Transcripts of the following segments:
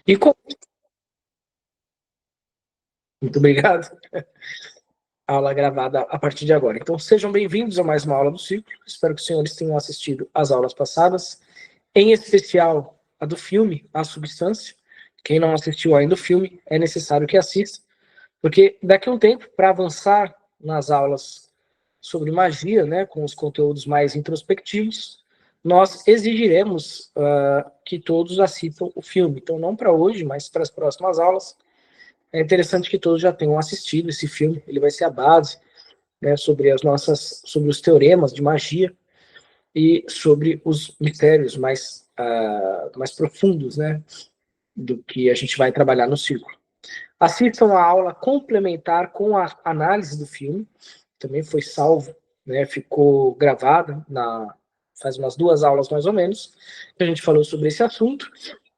E com... Muito obrigado. Aula gravada a partir de agora. Então, sejam bem-vindos a mais uma aula do ciclo. Espero que os senhores tenham assistido às aulas passadas, em especial a do filme, A Substância. Quem não assistiu ainda o filme, é necessário que assista, porque daqui a um tempo, para avançar nas aulas sobre magia, né, com os conteúdos mais introspectivos, nós exigiremos que todos assistam o filme. Então, não para hoje, mas para as próximas aulas. É interessante que todos já tenham assistido esse filme. Ele vai ser a base, né, sobre os teoremas de magia e sobre os mistérios mais profundos, né, do que a gente vai trabalhar no círculo. Assistam a aula complementar com a análise do filme. Também foi salvo, né, ficou gravada faz umas 2 aulas mais ou menos, que a gente falou sobre esse assunto,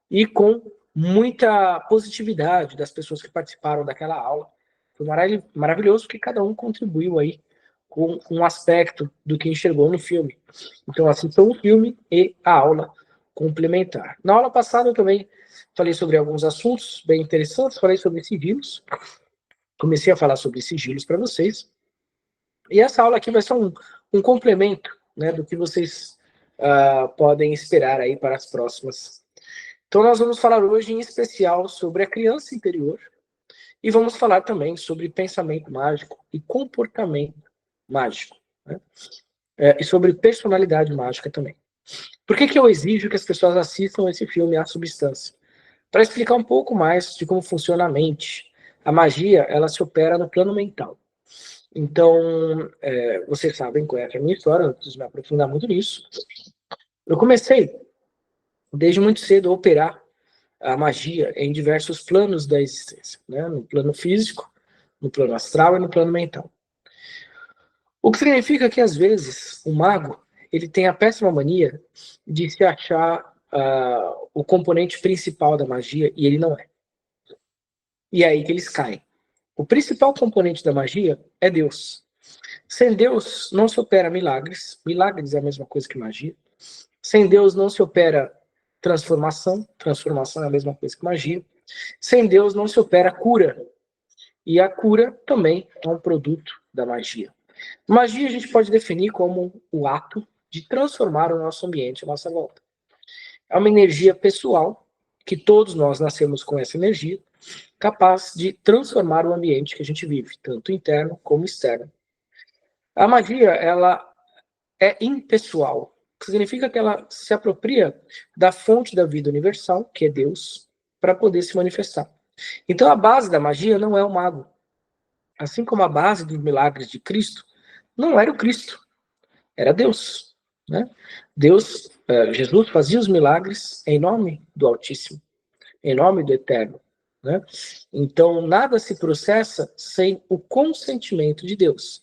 e com muita positividade das pessoas que participaram daquela aula. Foi maravilhoso, porque cada um contribuiu aí com um aspecto do que enxergou no filme. Então, assistam o filme e a aula complementar. Na aula passada, eu também falei sobre alguns assuntos bem interessantes, falei sobre sigilos, comecei a falar sobre sigilos para vocês, e essa aula aqui vai ser um complemento, né, do que vocês podem esperar aí para as próximas. Então, nós vamos falar hoje, em especial, sobre a criança interior e vamos falar também sobre pensamento mágico e comportamento mágico, né? E sobre personalidade mágica também. Por que eu exijo que as pessoas assistam esse filme, A Substância? Para explicar um pouco mais de como funciona a mente. A magia, ela se opera no plano mental. Então, vocês sabem, conhecem a minha história, não preciso me aprofundar muito nisso. Eu comecei, desde muito cedo, a operar a magia em diversos planos da existência, né? No plano físico, no plano astral e no plano mental. O que significa que, às vezes, o mago ele tem a péssima mania de se achar o componente principal da magia, e ele não é. E é aí que eles caem. O principal componente da magia é Deus. Sem Deus não se opera milagres. Milagres é a mesma coisa que magia. Sem Deus não se opera transformação. Transformação é a mesma coisa que magia. Sem Deus não se opera cura. E a cura também é um produto da magia. Magia a gente pode definir como o ato de transformar o nosso ambiente, a nossa volta. É uma energia pessoal, que todos nós nascemos com essa energia, capaz de transformar o ambiente que a gente vive, tanto interno como externo. A magia, ela é impessoal, que significa que ela se apropria da fonte da vida universal, que é Deus, para poder se manifestar. Então a base da magia não é o mago. Assim como a base dos milagres de Cristo não era o Cristo, era Deus, né? Deus, Jesus fazia os milagres em nome do Altíssimo, em nome do Eterno, né? Então nada se processa sem o consentimento de Deus.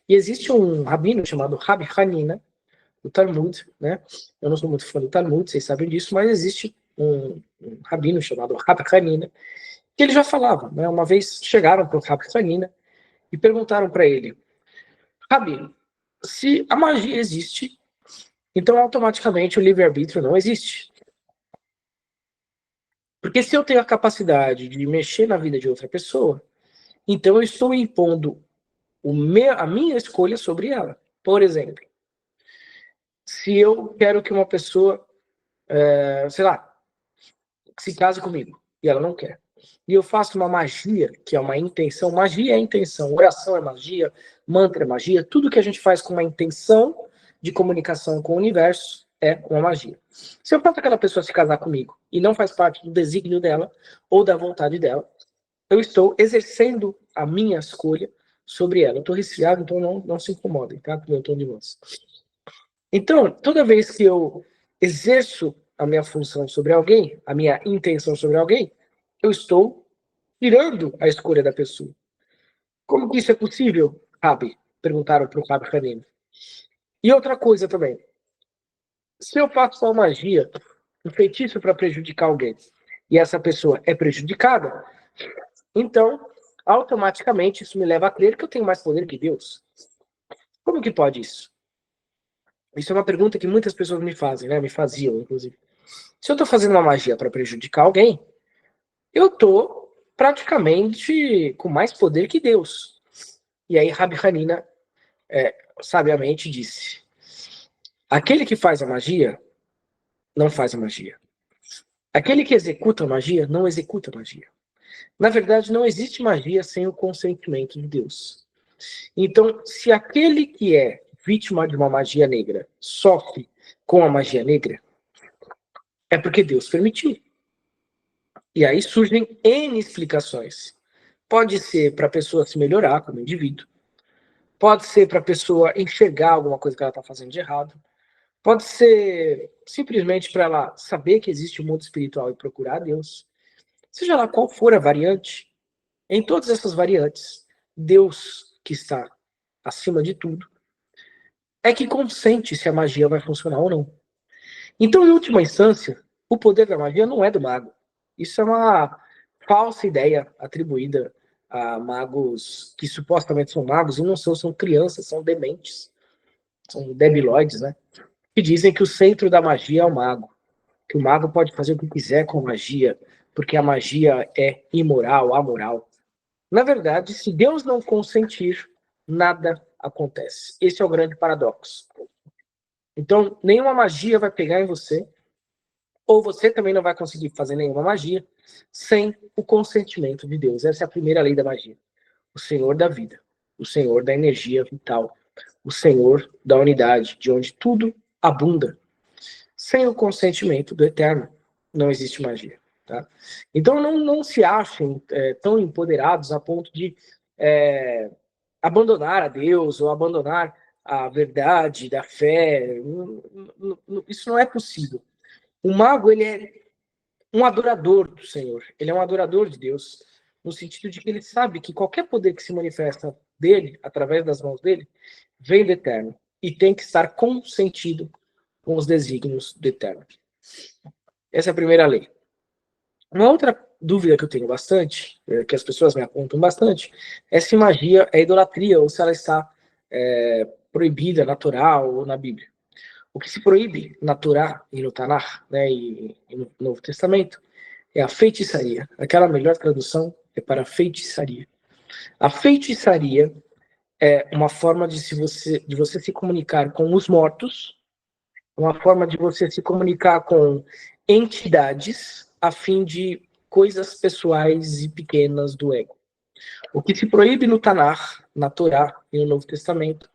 E existe um rabino chamado Rabi Hanina, do Talmud, né? Eu não sou muito fã do Talmud, vocês sabem disso, mas existe um rabino chamado Rabi Hanina, que ele já falava, né? Uma vez chegaram para o Rabi Hanina e perguntaram para ele: Rabi, se a magia existe, então automaticamente o livre-arbítrio não existe. Porque se eu tenho a capacidade de mexer na vida de outra pessoa, então eu estou impondo a minha escolha sobre ela. Por exemplo, se eu quero que uma pessoa, sei lá, se case comigo, e ela não quer, e eu faço uma magia, que é uma intenção, magia é intenção, oração é magia, mantra é magia, tudo que a gente faz com uma intenção de comunicação com o universo é uma magia. Se eu faço aquela pessoa se casar comigo e não faz parte do desígnio dela ou da vontade dela, eu estou exercendo a minha escolha sobre ela. Eu estou resfriado, então não se incomodem, tá? Com o meu tom de voz. Então, toda vez que eu exerço a minha função sobre alguém, a minha intenção sobre alguém, eu estou tirando a escolha da pessoa. Como que isso é possível, Rabi? Perguntaram para o Rabi Hanina. E outra coisa também. Se eu faço uma magia, um feitiço para prejudicar alguém, e essa pessoa é prejudicada, então, automaticamente, isso me leva a crer que eu tenho mais poder que Deus. Como que pode isso? Isso é uma pergunta que muitas pessoas me fazem, né? Me faziam, inclusive. Se eu estou fazendo uma magia para prejudicar alguém, eu tô praticamente com mais poder que Deus. E aí Rabi Hanina sabiamente disse: aquele que faz a magia não faz a magia. Aquele que executa a magia não executa a magia. Na verdade, não existe magia sem o consentimento de Deus. Então, se aquele que é vítima de uma magia negra sofre com a magia negra, é porque Deus permitiu. E aí surgem N explicações. Pode ser para a pessoa se melhorar como indivíduo, pode ser para a pessoa enxergar alguma coisa que ela está fazendo de errado, pode ser simplesmente para ela saber que existe um mundo espiritual e procurar Deus. Seja lá qual for a variante, em todas essas variantes, Deus, que está acima de tudo, é que consente se a magia vai funcionar ou não. Então, em última instância, o poder da magia não é do mago. Isso é uma falsa ideia atribuída a magos que supostamente são magos e não são crianças, são dementes, são debilóides, né? Que dizem que o centro da magia é o mago, que o mago pode fazer o que quiser com magia, porque a magia é imoral, amoral. Na verdade, se Deus não consentir, nada acontece. Esse é o grande paradoxo. Então, nenhuma magia vai pegar em você, ou você também não vai conseguir fazer nenhuma magia sem o consentimento de Deus. Essa é a primeira lei da magia. O Senhor da vida, o Senhor da energia vital, o Senhor da unidade, de onde tudo abunda. Sem o consentimento do Eterno, não existe magia. Tá? Então, não se achem tão empoderados a ponto de abandonar a Deus ou abandonar a verdade da fé. Isso não é possível. O mago, ele é um adorador do Senhor. Ele é um adorador de Deus, no sentido de que ele sabe que qualquer poder que se manifesta dele, através das mãos dele, vem do Eterno e tem que estar consentido com os desígnios do Eterno. Essa é a primeira lei. Uma outra dúvida que eu tenho bastante, que as pessoas me apontam bastante, é se magia é idolatria ou se ela está proibida, natural ou na Bíblia. O que se proíbe na Torá e no Tanakh, né, e no Novo Testamento, é a feitiçaria. Aquela melhor tradução é para feitiçaria. A feitiçaria é uma forma de você se comunicar com os mortos, uma forma de você se comunicar com entidades a fim de coisas pessoais e pequenas do ego. O que se proíbe no Tanakh, na Torá e no Novo Testamento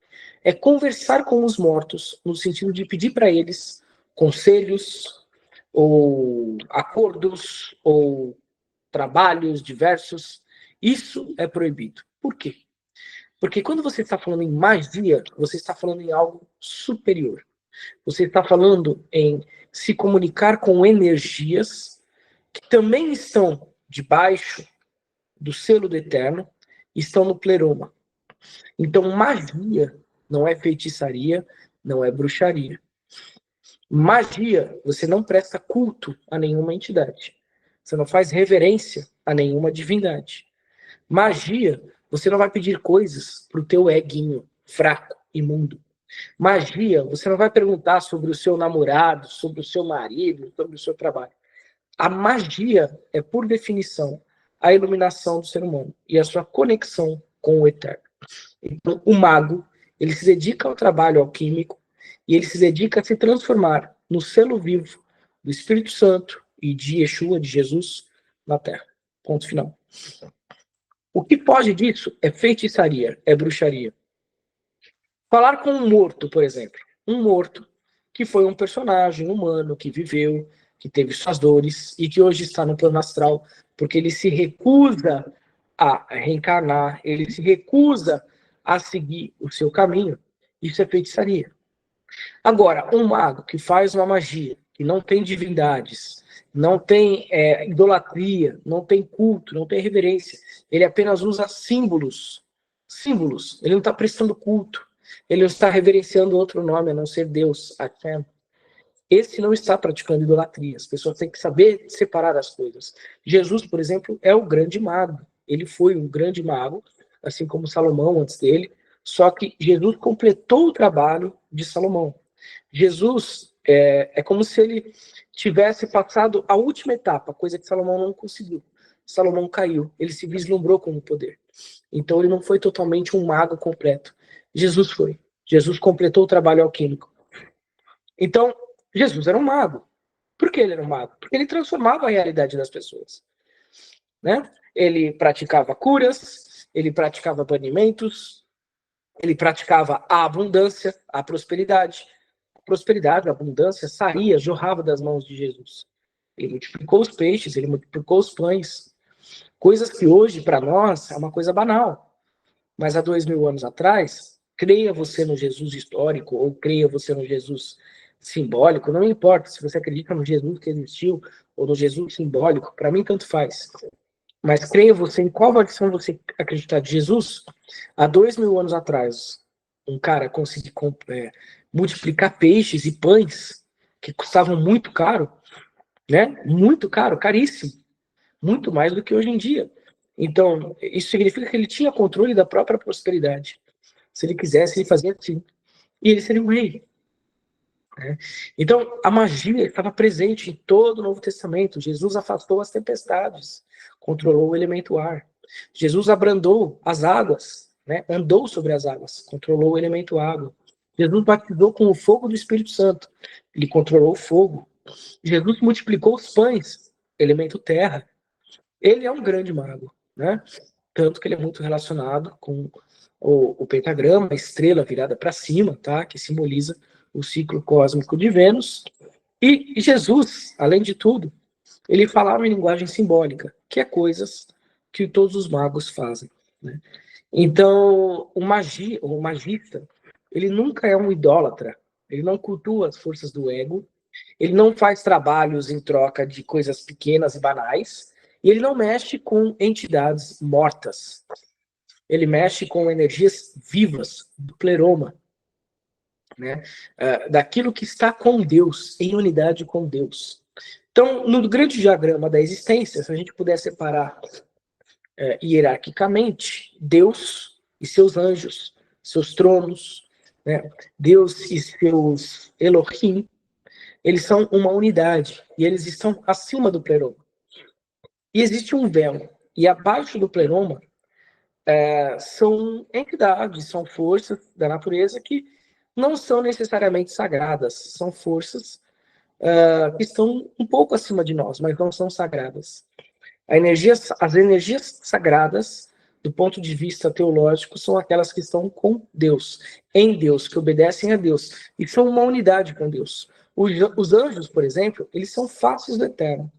é conversar com os mortos no sentido de pedir para eles conselhos ou acordos ou trabalhos diversos. Isso é proibido. Por quê? Porque quando você está falando em magia, você está falando em algo superior. Você está falando em se comunicar com energias que também estão debaixo do selo do Eterno, estão no pleroma. Então, magia não é feitiçaria, não é bruxaria. Magia, você não presta culto a nenhuma entidade. Você não faz reverência a nenhuma divindade. Magia, você não vai pedir coisas para o teu eguinho fraco, imundo. Magia, você não vai perguntar sobre o seu namorado, sobre o seu marido, sobre o seu trabalho. A magia é, por definição, a iluminação do ser humano e a sua conexão com o eterno. Então, o mago, ele se dedica ao trabalho alquímico e ele se dedica a se transformar no selo vivo do Espírito Santo e de Yeshua, de Jesus, na Terra. Ponto final. O que foge disso é feitiçaria, é bruxaria. Falar com um morto, por exemplo. Um morto que foi um personagem humano, que viveu, que teve suas dores e que hoje está no plano astral, porque ele se recusa a reencarnar, ele se recusa a seguir o seu caminho. Isso é feitiçaria. Agora, um mago que faz uma magia, que não tem divindades, não tem idolatria, não tem culto, não tem reverência, ele apenas usa símbolos. Símbolos. Ele não está prestando culto. Ele não está reverenciando outro nome a não ser Deus, Hashem. Esse não está praticando idolatria. As pessoas têm que saber separar as coisas. Jesus, por exemplo, é o grande mago. Ele foi um grande mago, assim como Salomão antes dele, só que Jesus completou o trabalho de Salomão. Jesus É como se ele tivesse passado a última etapa, coisa que Salomão não conseguiu. Salomão caiu, ele se vislumbrou com o poder. Então ele não foi totalmente um mago completo. Jesus foi. Jesus completou o trabalho alquímico. Então, Jesus era um mago. Por que ele era um mago? Porque ele transformava a realidade das pessoas. Né? Ele praticava curas, ele praticava banimentos, ele praticava a abundância, a prosperidade. A prosperidade, a abundância saía, jorrava das mãos de Jesus. Ele multiplicou os peixes, ele multiplicou os pães. Coisas que hoje, para nós, é uma coisa banal. Mas há 2000 anos atrás, creia você no Jesus histórico ou creia você no Jesus simbólico, não importa se você acredita no Jesus que existiu ou no Jesus simbólico, para mim tanto faz. Mas creia você em qual versão você acreditar de Jesus. Há 2000 anos atrás, um cara conseguiu multiplicar peixes e pães que custavam muito caro, né? Muito caro, caríssimo. Muito mais do que hoje em dia. Então, isso significa que ele tinha controle da própria prosperidade. Se ele quisesse, ele fazia assim. E ele seria um rei. Né? Então, a magia estava presente em todo o Novo Testamento. Jesus afastou as tempestades, controlou o elemento ar. Jesus abrandou as águas, né? Andou sobre as águas, controlou o elemento água. Jesus batizou com o fogo do Espírito Santo, ele controlou o fogo. Jesus multiplicou os pães, elemento terra. Ele é um grande mago, né? Tanto que ele é muito relacionado com o pentagrama, a estrela virada para cima, tá? Que simboliza o ciclo cósmico de Vênus. E Jesus, além de tudo, ele falava em linguagem simbólica, que é coisas que todos os magos fazem, né? Então, o magista, ele nunca é um idólatra, ele não cultua as forças do ego, ele não faz trabalhos em troca de coisas pequenas e banais, e ele não mexe com entidades mortas. Ele mexe com energias vivas do pleroma, né? Daquilo que está com Deus, em unidade com Deus. Então, no grande diagrama da existência, se a gente puder separar hierarquicamente, Deus e seus anjos, seus tronos, né? Deus e seus Elohim, eles são uma unidade e eles estão acima do pleroma. E existe um véu, e abaixo do pleroma são entidades, são forças da natureza que não são necessariamente sagradas, são forças que estão um pouco acima de nós, mas não são sagradas. As energias sagradas, do ponto de vista teológico, são aquelas que estão com Deus, em Deus, que obedecem a Deus, e são uma unidade com Deus. Os anjos, por exemplo, eles são faces do Eterno.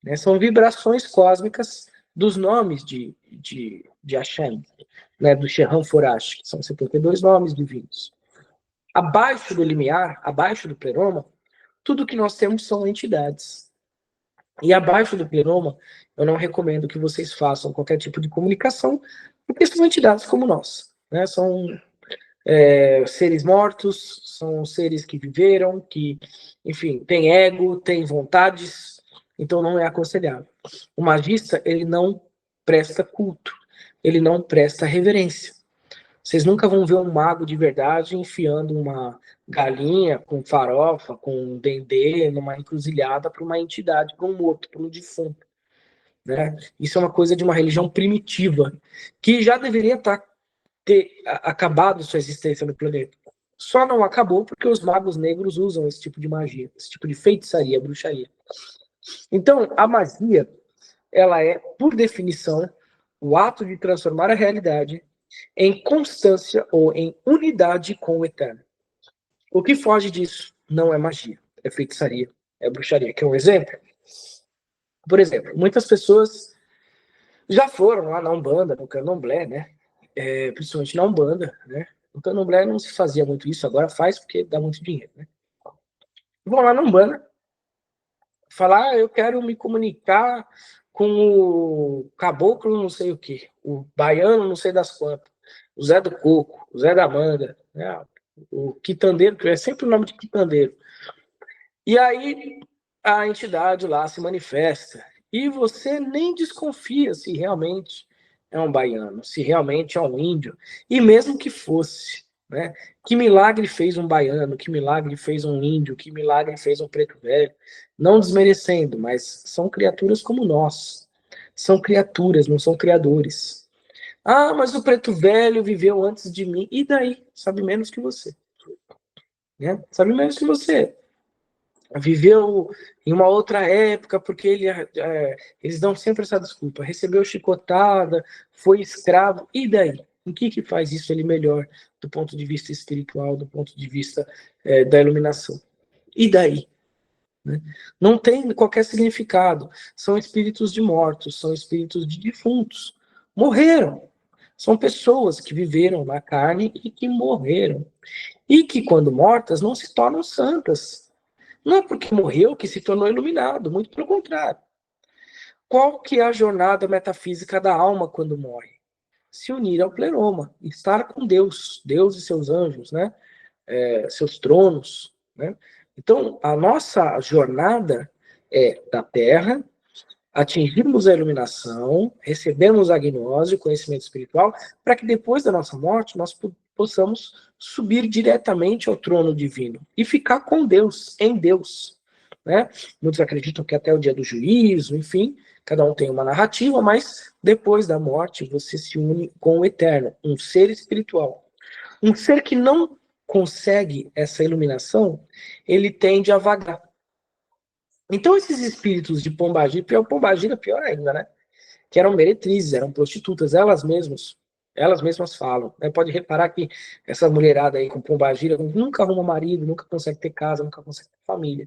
Né? São vibrações cósmicas dos nomes de Hashem, né? Do Shehan Forash, que são 72 nomes divinos. Abaixo do limiar, abaixo do pleroma, tudo que nós temos são entidades. E abaixo do pleroma, eu não recomendo que vocês façam qualquer tipo de comunicação, porque são entidades como nós. Né? São seres mortos, são seres que viveram, que, enfim, têm ego, têm vontades, então não é aconselhável. O magista, ele não presta culto, ele não presta reverência. Vocês nunca vão ver um mago de verdade enfiando uma galinha com farofa, com dendê, numa encruzilhada para uma entidade, para um morto, para um defunto. Né? Isso é uma coisa de uma religião primitiva, que já deveria ter acabado sua existência no planeta. Só não acabou porque os magos negros usam esse tipo de magia, esse tipo de feitiçaria, bruxaria. Então, a magia, ela é, por definição, o ato de transformar a realidade em constância ou em unidade com o eterno. O que foge disso não é magia, é feitiçaria, é bruxaria. Quer um exemplo? Por exemplo, muitas pessoas já foram lá na Umbanda, no Candomblé, né? Principalmente na Umbanda, né? No Candomblé não se fazia muito isso, agora faz porque dá muito dinheiro, né? Vão lá na Umbanda, falar, eu quero me comunicar com o caboclo não sei o quê, o baiano não sei das quantas, o Zé do Coco, o Zé da Manga, né? O quitandeiro, que é sempre o nome de quitandeiro. E aí a entidade lá se manifesta e você nem desconfia se realmente é um baiano, se realmente é um índio. E mesmo que fosse, né? Que milagre fez um baiano, que milagre fez um índio, que milagre fez um preto velho. Não desmerecendo, mas são criaturas como nós. São criaturas, não são criadores. Ah, mas o preto velho viveu antes de mim. E daí? Sabe menos que você. Né? Sabe menos que você. Viveu em uma outra época, porque eles dão sempre essa desculpa. Recebeu chicotada, foi escravo. E daí? O que faz isso ele melhor do ponto de vista espiritual, do ponto de vista da iluminação? E daí? Né? Não tem qualquer significado. São espíritos de mortos, são espíritos de defuntos. Morreram. São pessoas que viveram na carne e que morreram. E que, quando mortas, não se tornam santas. Não é porque morreu que se tornou iluminado, muito pelo contrário. Qual que é a jornada metafísica da alma quando morre? Se unir ao pleroma, estar com Deus, Deus e seus anjos, né? Seus tronos, né? Então, a nossa jornada é da Terra, atingirmos a iluminação, recebemos a gnose, o conhecimento espiritual, para que depois da nossa morte nós possamos subir diretamente ao trono divino e ficar com Deus, em Deus. Né? Muitos acreditam que até o dia do juízo, enfim, cada um tem uma narrativa, mas depois da morte você se une com o eterno, um ser espiritual. Um ser que não consegue essa iluminação, ele tende a vagar. Então, esses espíritos de Pombagira pior ainda, né? Que eram meretrizes, eram prostitutas, elas mesmas falam. Né? Pode reparar que essa mulherada aí com Pombagira nunca arruma marido, nunca consegue ter casa, nunca consegue ter família.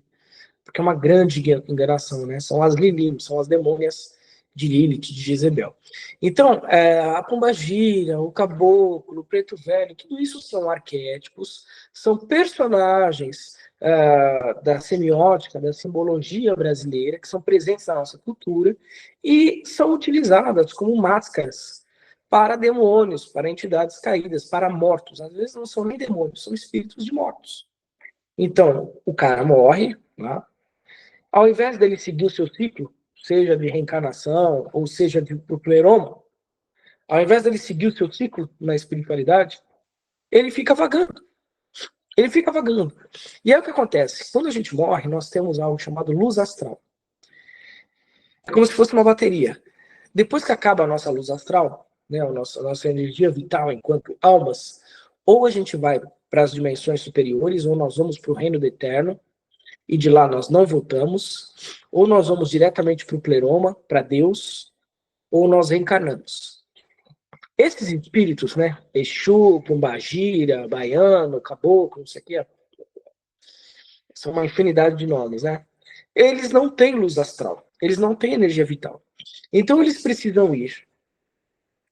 Porque é uma grande enganação, né? São as Lilim, são as demônias de Lilith, de Jezebel. Então, a Pombagira, o Caboclo, o Preto Velho, tudo isso são arquétipos, são personagens da semiótica, da simbologia brasileira, que são presentes na nossa cultura e são utilizadas como máscaras para demônios, para entidades caídas, para mortos. Às vezes não são nem demônios, são espíritos de mortos. Então, o cara morre, né? Ao invés dele seguir o seu ciclo, seja de reencarnação ou seja do pleroma, ao invés dele seguir o seu ciclo na espiritualidade, ele fica vagando. Ele fica vagando. E é o que acontece. Quando a gente morre, nós temos algo chamado luz astral. É como se fosse uma bateria. Depois que acaba a nossa luz astral, né, a nossa energia vital enquanto almas, ou a gente vai para as dimensões superiores, ou nós vamos para o reino do eterno, e de lá nós não voltamos, ou nós vamos diretamente para o pleroma, para Deus, ou nós reencarnamos. Esses espíritos, né, Exu, Pombagira, Baiano, Caboclo, não sei o que, são uma infinidade de nomes, né? Eles não têm luz astral, eles não têm energia vital. Então eles precisam ir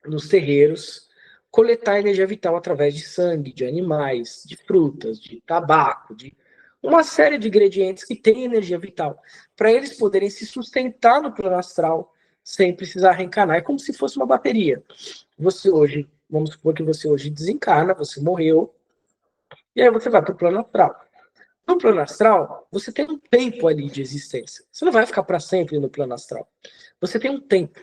nos terreiros, coletar energia vital através de sangue, de animais, de frutas, de tabaco, de uma série de ingredientes que têm energia vital, para eles poderem se sustentar no plano astral sem precisar reencarnar. É como se fosse uma bateria. Você hoje, vamos supor que você hoje desencarna, você morreu, e aí você vai para o plano astral. No plano astral, você tem um tempo ali de existência. Você não vai ficar para sempre no plano astral. Você tem um tempo,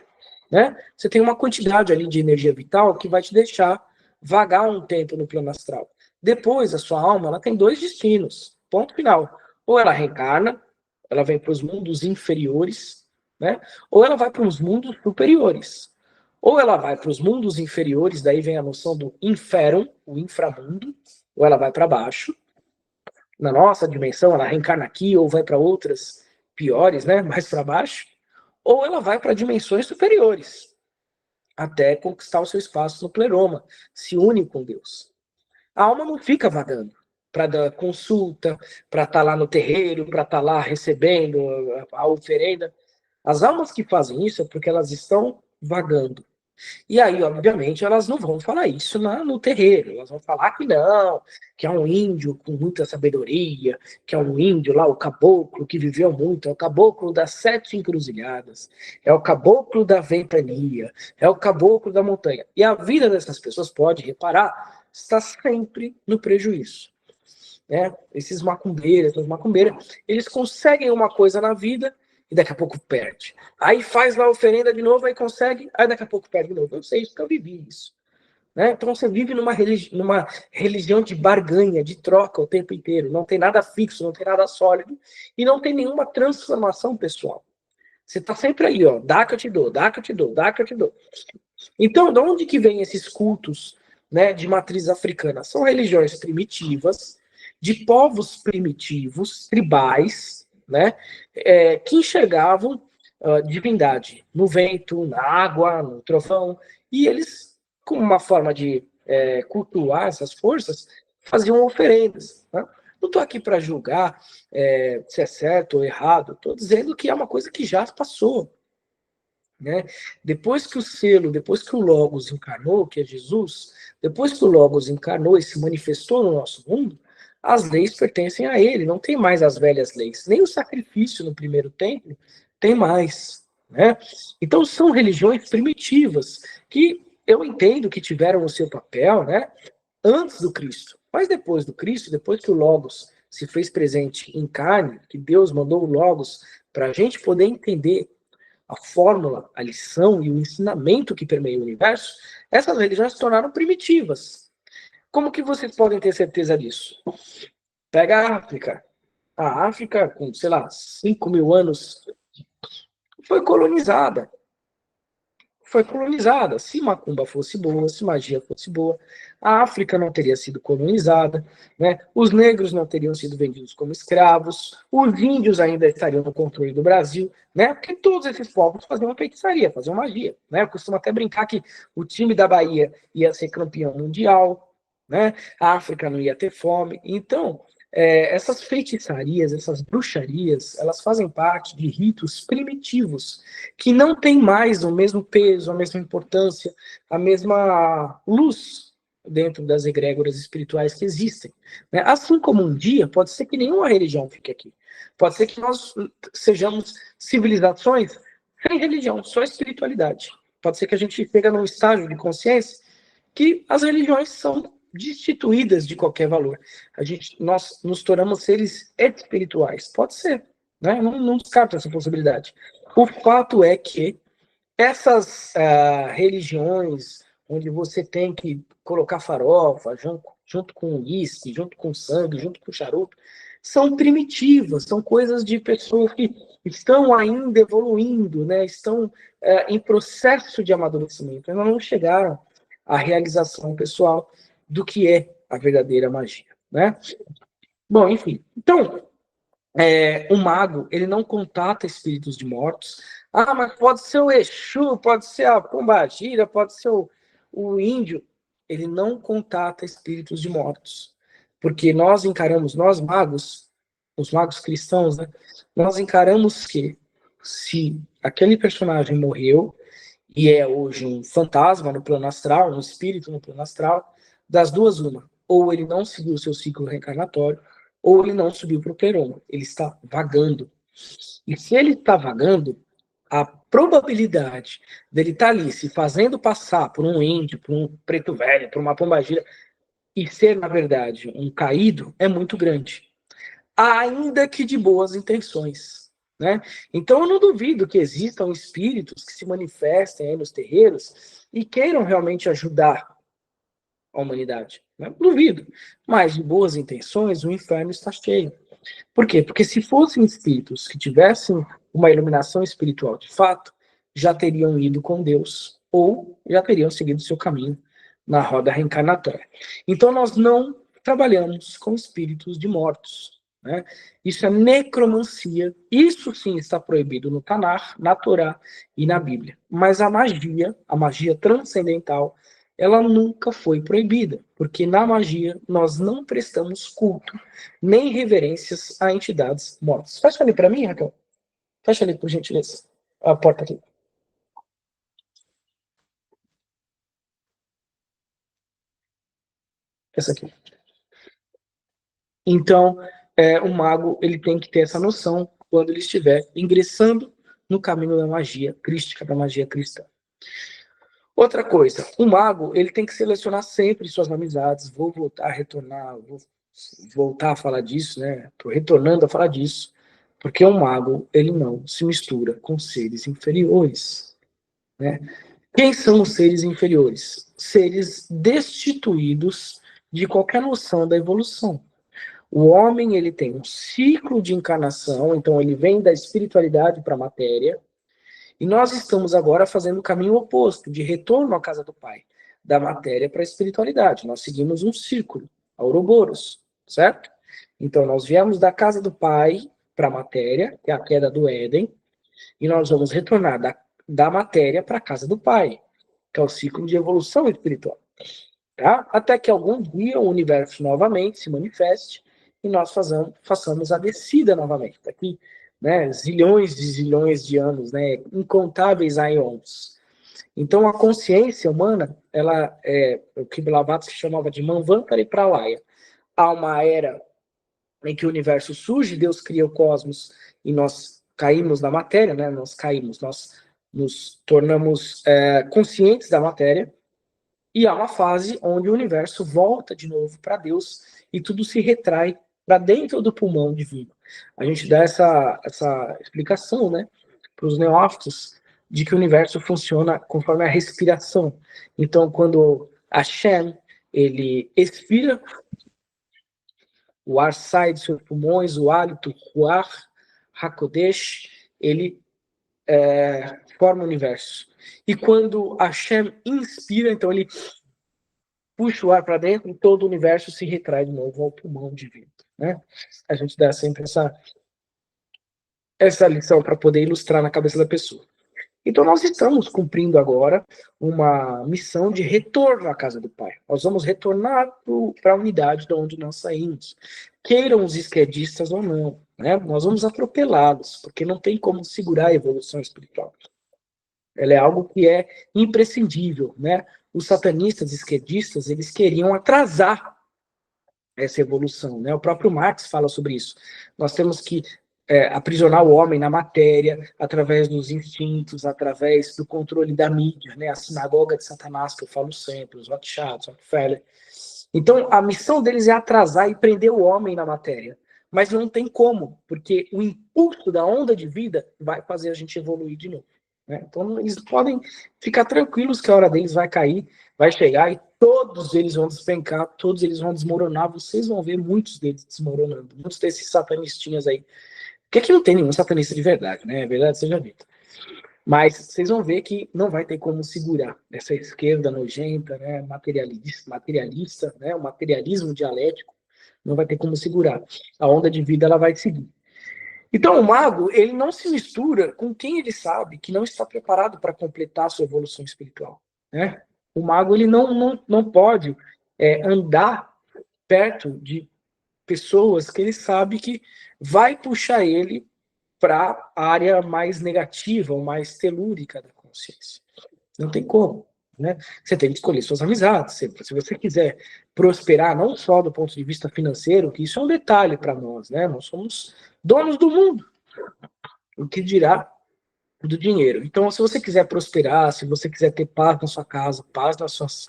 né? Você tem uma quantidade ali de energia vital que vai te deixar vagar um tempo no plano astral. Depois, a sua alma, ela tem dois destinos. Ponto final. Ou ela reencarna, ela vem para os mundos inferiores, né? Ou ela vai para os mundos superiores. Ou ela vai para os mundos inferiores, daí vem a noção do inferno, o inframundo, ou ela vai para baixo, na nossa dimensão, ela reencarna aqui ou vai para outras piores, né, mais para baixo, ou ela vai para dimensões superiores, até conquistar o seu espaço no pleroma, se une com Deus. A alma não fica vagando para dar consulta, para estar lá no terreiro, para estar lá recebendo a oferenda. As almas que fazem isso é porque elas estão vagando. E aí, obviamente, elas não vão falar isso no terreiro, elas vão falar que não, que é um índio com muita sabedoria, que é um índio lá, o caboclo, que viveu muito, é o caboclo das 7 encruzilhadas, é o caboclo da ventania, é o caboclo da montanha. E a vida dessas pessoas, pode reparar, está sempre no prejuízo. Né? Esses macumbeiros, essas macumbeiras, eles conseguem uma coisa na vida e daqui a pouco perde. Aí faz lá a oferenda de novo, aí consegue, aí daqui a pouco perde de novo. Eu sei isso, porque eu vivi isso. né? Então você vive numa religião de barganha, de troca o tempo inteiro. Não tem nada fixo, não tem nada sólido e não tem nenhuma transformação pessoal. Você está sempre aí, ó, dá que eu te dou, dá que eu te dou, dá que eu te dou. Então, de onde que vem esses cultos, né, de matriz africana? São religiões primitivas, de povos primitivos, tribais, né, que enxergavam divindade no vento, na água, no trovão, e eles, como uma forma de cultuar essas forças, faziam oferendas. Né? Não estou aqui para julgar se é certo ou errado, estou dizendo que é uma coisa que já passou. Né? Depois que o selo, depois que o Logos encarnou, que é Jesus, depois que o Logos encarnou e se manifestou no nosso mundo, as leis pertencem a ele, não tem mais as velhas leis. Nem o sacrifício no primeiro templo tem mais. Né? Então são religiões primitivas, que eu entendo que tiveram o seu papel, né, antes do Cristo. Mas depois do Cristo, depois que o Logos se fez presente em carne, que Deus mandou o Logos para a gente poder entender a fórmula, a lição e o ensinamento que permeia o universo, essas religiões se tornaram primitivas. Como que vocês podem ter certeza disso? Pega a África. A África, com, sei lá, 5.000 anos, foi colonizada. Foi colonizada. Se macumba fosse boa, se magia fosse boa, a África não teria sido colonizada, né? Os negros não teriam sido vendidos como escravos, os índios ainda estariam no controle do Brasil, né? Porque todos esses povos faziam feitiçaria, faziam magia, né? Eu costumo até brincar que o time da Bahia ia ser campeão mundial, né? A África não ia ter fome. Então, essas feitiçarias, essas bruxarias, elas fazem parte de ritos primitivos que não têm mais o mesmo peso, a mesma importância, a mesma luz dentro das egrégoras espirituais que existem. Né? Assim como um dia, pode ser que nenhuma religião fique aqui. Pode ser que nós sejamos civilizações sem religião, só espiritualidade. Pode ser que a gente chegue num estágio de consciência que as religiões são destituídas de qualquer valor. Nós nos tornamos seres espirituais. Pode ser, né? Não descarto essa possibilidade. O fato é que essas religiões, onde você tem que colocar farofa junto com uísque, junto com sangue, junto com charuto, são primitivas, são coisas de pessoas que estão ainda evoluindo, né? Estão em processo de amadurecimento, ainda não chegaram à realização pessoal do que é a verdadeira magia, né? Bom, enfim. Então, o mago, ele não contata espíritos de mortos. Ah, mas pode ser o Exu, pode ser a pombagira, pode ser o índio. Ele não contata espíritos de mortos. Porque nós encaramos, nós magos, os magos cristãos, né? Nós encaramos que se aquele personagem morreu e é hoje um fantasma no plano astral, um espírito no plano astral, das duas uma. Ou ele não seguiu o seu ciclo reencarnatório, ou ele não subiu para o pleroma. Ele está vagando. E se ele está vagando, a probabilidade dele estar ali se fazendo passar por um índio, por um preto velho, por uma pombagira, e ser, na verdade, um caído, é muito grande. Ainda que de boas intenções. Né? Então eu não duvido que existam espíritos que se manifestem aí nos terreiros e queiram realmente ajudar a humanidade. Né? Não duvido. Mas de boas intenções, o inferno está cheio. Por quê? Porque se fossem espíritos que tivessem uma iluminação espiritual de fato, já teriam ido com Deus ou já teriam seguido seu caminho na roda reencarnatória. Então nós não trabalhamos com espíritos de mortos. Né? Isso é necromancia. Isso sim está proibido no Tanar, na Torá e na Bíblia. Mas a magia transcendental, ela nunca foi proibida, porque na magia nós não prestamos culto nem reverências a entidades mortas. Fecha ali para mim, Raquel. Fecha ali, por gentileza. A porta aqui. Essa aqui. Então, o mago ele tem que ter essa noção quando ele estiver ingressando no caminho da magia crística, da magia cristã. Outra coisa, o mago ele tem que selecionar sempre suas amizades. Vou voltar a retornar, vou voltar a falar disso, né? Estou retornando a falar disso, porque o mago ele não se mistura com seres inferiores, né? Quem são os seres inferiores? Seres destituídos de qualquer noção da evolução. O homem, ele tem um ciclo de encarnação, então ele vem da espiritualidade para a matéria, e nós estamos agora fazendo o caminho oposto, de retorno à casa do Pai, da matéria para a espiritualidade. Nós seguimos um círculo, a Ouroboros, certo? Então nós viemos da casa do Pai para a matéria, que é a queda do Éden, e nós vamos retornar da matéria para a casa do Pai, que é o ciclo de evolução espiritual. Tá? Até que algum dia o universo novamente se manifeste e nós façamos a descida novamente. Daqui, né, zilhões de anos, né, incontáveis aeons. Então a consciência humana, ela é o que Blavatsky chamava de Manvantara e Pralaya. Há uma era em que o universo surge, Deus cria o cosmos e nós caímos na matéria, né? Nós nos tornamos conscientes da matéria. E há uma fase onde o universo volta de novo para Deus e tudo se retrai para dentro do pulmão divino. A gente dá essa explicação, né, para os neófitos de que o universo funciona conforme a respiração. Então, quando Hashem, ele expira, o ar sai de seus pulmões, o hálito, Ruach HaKodesh, ele forma o universo. E quando Hashem inspira, então ele puxa o ar para dentro e todo o universo se retrai de novo ao pulmão divino. Né? A gente dá sempre essa lição para poder ilustrar na cabeça da pessoa. Então nós estamos cumprindo agora uma missão de retorno à casa do Pai. Nós vamos retornar para a unidade de onde nós saímos. Queiram os esquerdistas ou não. Né? Nós vamos atropelá-los, porque não tem como segurar a evolução espiritual. Ela é algo que é imprescindível, né? Os satanistas esquerdistas, eles queriam atrasar essa evolução, né? O próprio Marx fala sobre isso. Nós temos que aprisionar o homem na matéria, através dos instintos, através do controle da mídia, né? A sinagoga de Satanás, que eu falo sempre, os Rothschild, Rockefeller. Então, a missão deles é atrasar e prender o homem na matéria. Mas não tem como, porque o impulso da onda de vida vai fazer a gente evoluir de novo. Né? Então, eles podem ficar tranquilos que a hora deles vai cair, vai chegar e todos eles vão despencar, todos eles vão desmoronar. Vocês vão ver muitos deles desmoronando, muitos desses satanistinhas aí. Porque aqui não tem nenhum satanista de verdade, né? É verdade, seja dito. Mas vocês vão ver que não vai ter como segurar essa esquerda nojenta, né? Materialista, né? O materialismo dialético não vai ter como segurar. A onda de vida ela vai seguir. Então, o mago, ele não se mistura com quem ele sabe que não está preparado para completar a sua evolução espiritual. Né? O mago, ele não pode andar perto de pessoas que ele sabe que vai puxar ele para a área mais negativa, ou mais telúrica da consciência. Não tem como. Né? Você tem que escolher suas amizades. Se você quiser prosperar, não só do ponto de vista financeiro, que isso é um detalhe para nós, né? Nós somos donos do mundo. O que dirá do dinheiro? Então, se você quiser prosperar, se você quiser ter paz na sua casa, paz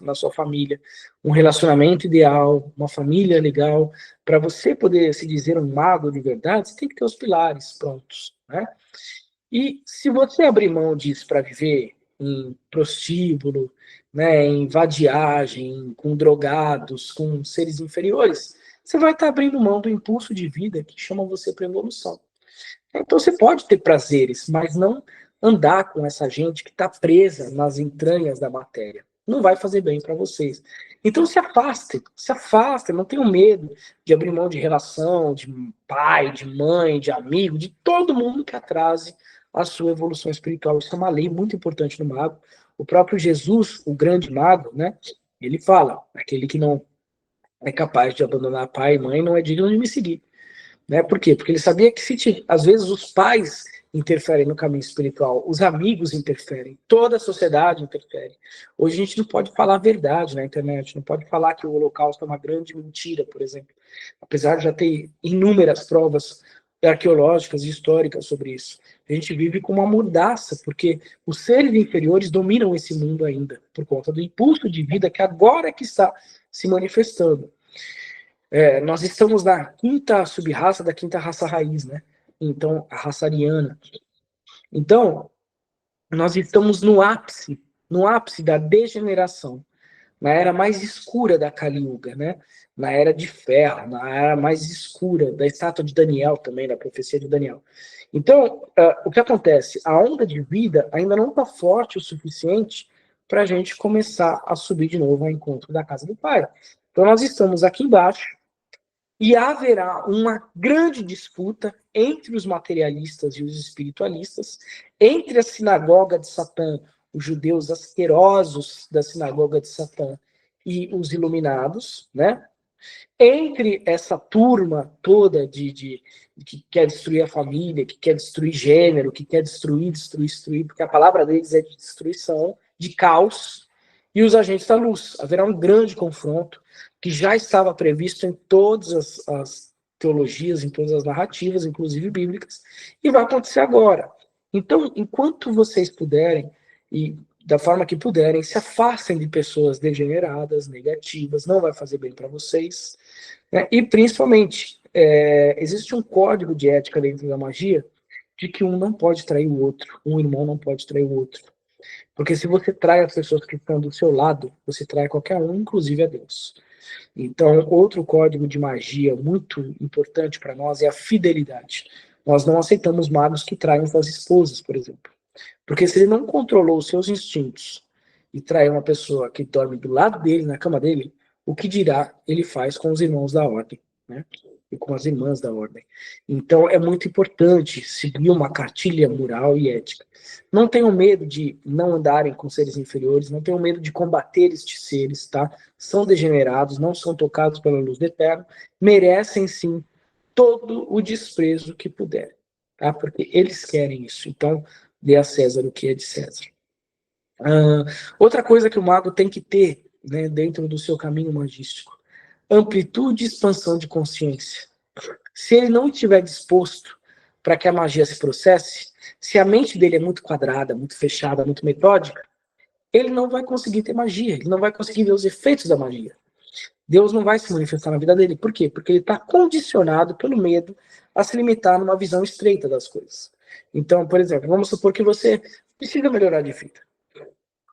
na sua família, um relacionamento ideal, uma família legal, para você poder se dizer um mago de verdade, você tem que ter os pilares prontos. Né? E se você abrir mão disso para viver em prostíbulo, né, em vadiagem, com drogados, com seres inferiores, você vai estar abrindo mão do impulso de vida que chama você para evolução. Então você pode ter prazeres, mas não andar com essa gente que está presa nas entranhas da matéria. Não vai fazer bem para vocês. Então se afastem, não tenham medo de abrir mão de relação, de pai, de mãe, de amigo, de todo mundo que atrase a sua evolução espiritual. Isso é uma lei muito importante no mago. O próprio Jesus, o grande mago, né, ele fala, aquele que não é capaz de abandonar pai e mãe não é digno de me seguir. Né? Por quê? Porque ele sabia que, às vezes, os pais interferem no caminho espiritual, os amigos interferem, toda a sociedade interfere. Hoje a gente não pode falar a verdade na internet, não pode falar que o Holocausto é uma grande mentira, por exemplo. Apesar de já ter inúmeras provas arqueológicas e históricas sobre isso. A gente vive com uma mordaça, porque os seres inferiores dominam esse mundo ainda, por conta do impulso de vida que agora é que está se manifestando. Nós estamos na quinta sub-raça da quinta raça raiz, né? Então, a raça ariana. Então, nós estamos no ápice no ápice da degeneração, na era mais escura da Kali Yuga, né? Na era de ferro, na era mais escura da estátua de Daniel também, da profecia de Daniel. Então, o que acontece? A onda de vida ainda não está forte o suficiente para a gente começar a subir de novo ao encontro da casa do Pai. Então, nós estamos aqui embaixo e haverá uma grande disputa entre os materialistas e os espiritualistas, entre a sinagoga de Satã, os judeus asquerosos da sinagoga de Satã e os iluminados, né? Entre essa turma toda de que quer destruir a família, que quer destruir gênero, que quer destruir, porque a palavra deles é de destruição, de caos, e os agentes da luz. Haverá um grande confronto que já estava previsto em todas as teologias, em todas as narrativas, inclusive bíblicas, e vai acontecer agora. Então, enquanto vocês puderem, e da forma que puderem, se afastem de pessoas degeneradas, negativas, não vai fazer bem para vocês. Né? E, principalmente, existe um código de ética dentro da magia de que um não pode trair o outro, um irmão não pode trair o outro. Porque se você trai as pessoas que estão do seu lado, você trai qualquer um, inclusive a Deus. Então, outro código de magia muito importante para nós é a fidelidade. Nós não aceitamos magos que traem suas esposas, por exemplo. Porque se ele não controlou os seus instintos e trai uma pessoa que dorme do lado dele, na cama dele, o que dirá ele faz com os irmãos da ordem, né? E com as irmãs da ordem. Então é muito importante seguir uma cartilha moral e ética. Não tenham medo de não andarem com seres inferiores, não tenham medo de combater estes seres, tá? São degenerados, não são tocados pela luz do eterno, merecem sim todo o desprezo que puderem, tá? Porque eles querem isso. Então, dê a César o que é de César. Outra coisa que o mago tem que ter, né, dentro do seu caminho magístico: amplitude e expansão de consciência. Se ele não estiver disposto para que a magia se processe, se a mente dele é muito quadrada, muito fechada, muito metódica, ele não vai conseguir ter magia, ele não vai conseguir ver os efeitos da magia. Deus não vai se manifestar na vida dele. Por quê? Porque ele está condicionado pelo medo a se limitar numa visão estreita das coisas. Então, por exemplo, vamos supor que você precisa melhorar de vida.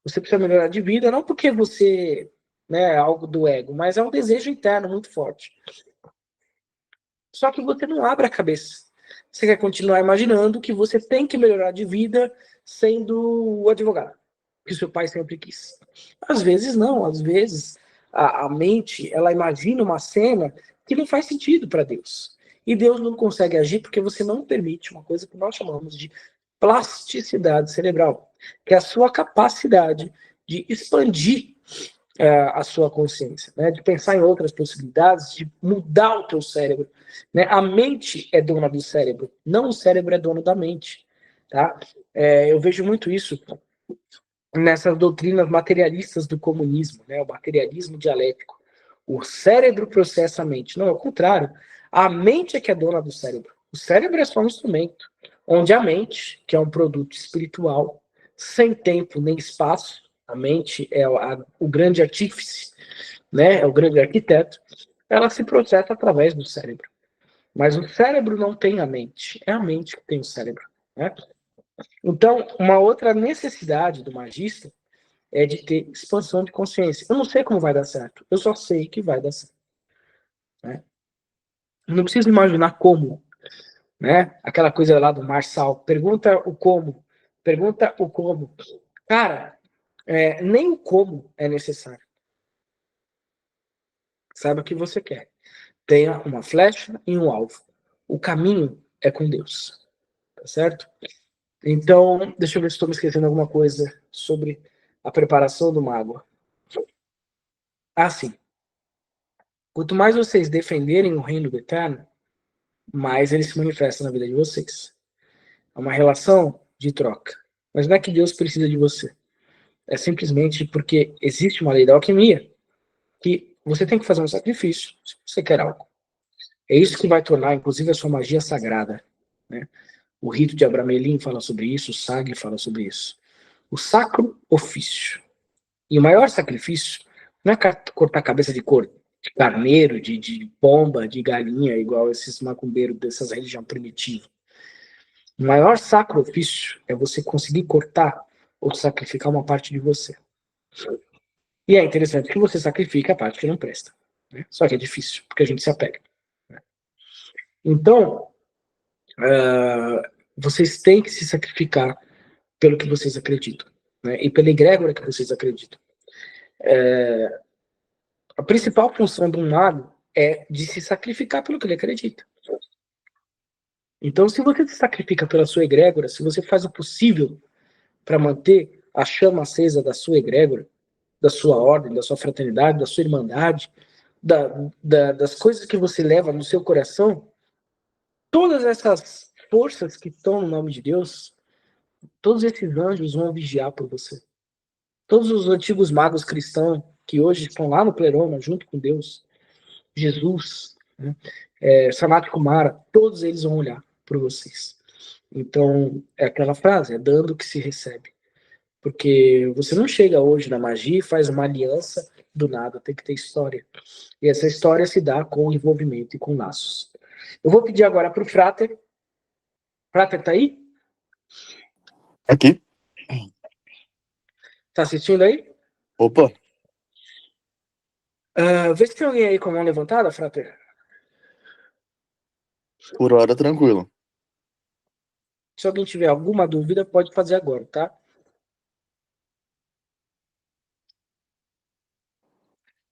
Você precisa melhorar de vida não porque você, né, é algo do ego, mas é um desejo interno muito forte. Só que você não abre a cabeça. Você quer continuar imaginando que você tem que melhorar de vida sendo o advogado, que seu pai sempre quis. Às vezes não, às vezes a mente, ela imagina uma cena que não faz sentido para Deus. E Deus não consegue agir porque você não permite uma coisa que nós chamamos de plasticidade cerebral, que é a sua capacidade de expandir a sua consciência, né? De pensar em outras possibilidades, de mudar o teu cérebro. Né? A mente é dona do cérebro, não o cérebro é dono da mente. Tá? Eu vejo muito isso nessas doutrinas materialistas do comunismo, né? O materialismo dialético. O cérebro processa a mente. Não, é o contrário. A mente é que é dona do cérebro. O cérebro é só um instrumento, onde a mente, que é um produto espiritual, sem tempo nem espaço, a mente é o grande artífice, né? É o grande arquiteto, ela se processa através do cérebro. Mas o cérebro não tem a mente, é a mente que tem o cérebro. Né? Então, uma outra necessidade do magista é de ter expansão de consciência. Eu não sei como vai dar certo, eu só sei que vai dar certo. Né? Não preciso imaginar como. Né? Aquela coisa lá do Marçal, pergunta o como. Pergunta o como. Cara, nem o como é necessário. Saiba o que você quer. Tenha uma flecha e um alvo. O caminho é com Deus. Tá certo? Então, deixa eu ver se estou me esquecendo alguma coisa sobre a preparação do mago. Ah, sim. Quanto mais vocês defenderem o reino do Eterno, mais ele se manifesta na vida de vocês. É uma relação de troca. Mas não é que Deus precisa de você. É simplesmente porque existe uma lei da alquimia que você tem que fazer um sacrifício se você quer algo. É isso que vai tornar, inclusive, a sua magia sagrada. Né? O rito de Abramelin fala sobre isso, o Sag fala sobre isso. O sacro ofício. E o maior sacrifício não é cortar a cabeça de carneiro, de pomba, de galinha, igual esses macumbeiros dessas religiões primitivas. O maior sacro ofício é você conseguir cortar ou sacrificar uma parte de você. E é interessante que você sacrifica a parte que não presta. Né? Só que é difícil, porque a gente se apega. Né? Então, vocês têm que se sacrificar pelo que vocês acreditam. Né? E pela egrégora que vocês acreditam. A principal função de um mago é de se sacrificar pelo que ele acredita. Então, se você se sacrifica pela sua egrégora, se você faz o possível para manter a chama acesa da sua egrégora, da sua ordem, da sua fraternidade, da sua irmandade, das coisas que você leva no seu coração, todas essas forças que estão no nome de Deus, todos esses anjos vão vigiar por você. Todos os antigos magos cristãos que hoje estão lá no Pleroma, junto com Deus, Jesus, né? Sanat Kumara, todos eles vão olhar por vocês. Então, é aquela frase, é dando que se recebe. Porque você não chega hoje na magia e faz uma aliança do nada, tem que ter história. E essa história se dá com envolvimento e com laços. Eu vou pedir agora para o Frater. Frater, tá aí? Aqui. Tá assistindo aí? Opa. Vê se tem alguém aí com a mão levantada, Frater. Por hora, tranquilo. Se alguém tiver alguma dúvida, pode fazer agora, tá?